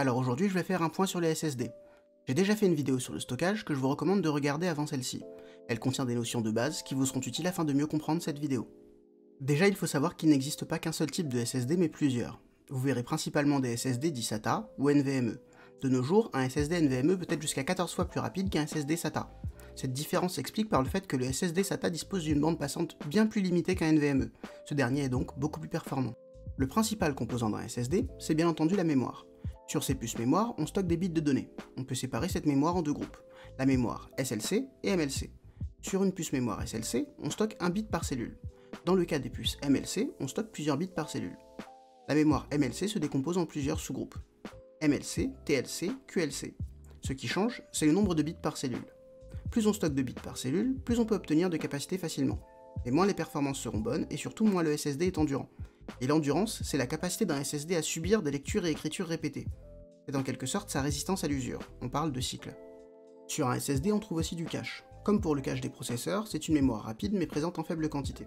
Alors aujourd'hui je vais faire un point sur les SSD. J'ai déjà fait une vidéo sur le stockage que je vous recommande de regarder avant celle-ci. Elle contient des notions de base qui vous seront utiles afin de mieux comprendre cette vidéo. Déjà il faut savoir qu'il n'existe pas qu'un seul type de SSD mais plusieurs. Vous verrez principalement des SSD dits SATA ou NVMe. De nos jours, un SSD NVMe peut être jusqu'à 14 fois plus rapide qu'un SSD SATA. Cette différence s'explique par le fait que le SSD SATA dispose d'une bande passante bien plus limitée qu'un NVMe. Ce dernier est donc beaucoup plus performant. Le principal composant d'un SSD, c'est bien entendu la mémoire. Sur ces puces mémoire, on stocke des bits de données. On peut séparer cette mémoire en deux groupes, la mémoire SLC et MLC. Sur une puce mémoire SLC, on stocke un bit par cellule. Dans le cas des puces MLC, on stocke plusieurs bits par cellule. La mémoire MLC se décompose en plusieurs sous-groupes. MLC, TLC, QLC. Ce qui change, c'est le nombre de bits par cellule. Plus on stocke de bits par cellule, plus on peut obtenir de capacité facilement. Et moins les performances seront bonnes, et surtout moins le SSD est endurant. Et l'endurance, c'est la capacité d'un SSD à subir des lectures et écritures répétées. C'est en quelque sorte sa résistance à l'usure, on parle de cycle. Sur un SSD, on trouve aussi du cache. Comme pour le cache des processeurs, c'est une mémoire rapide mais présente en faible quantité.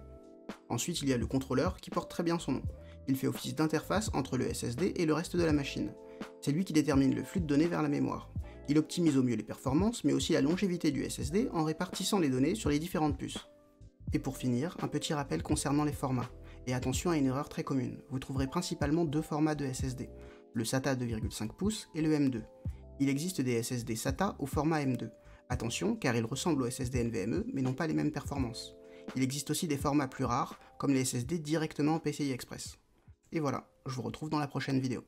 Ensuite, il y a le contrôleur qui porte très bien son nom. Il fait office d'interface entre le SSD et le reste de la machine. C'est lui qui détermine le flux de données vers la mémoire. Il optimise au mieux les performances, mais aussi la longévité du SSD en répartissant les données sur les différentes puces. Et pour finir, un petit rappel concernant les formats. Et attention à une erreur très commune, vous trouverez principalement deux formats de SSD, le SATA 2,5 pouces et le M2. Il existe des SSD SATA au format M2. Attention, car ils ressemblent aux SSD NVMe, mais n'ont pas les mêmes performances. Il existe aussi des formats plus rares, comme les SSD directement en PCI Express. Et voilà, je vous retrouve dans la prochaine vidéo.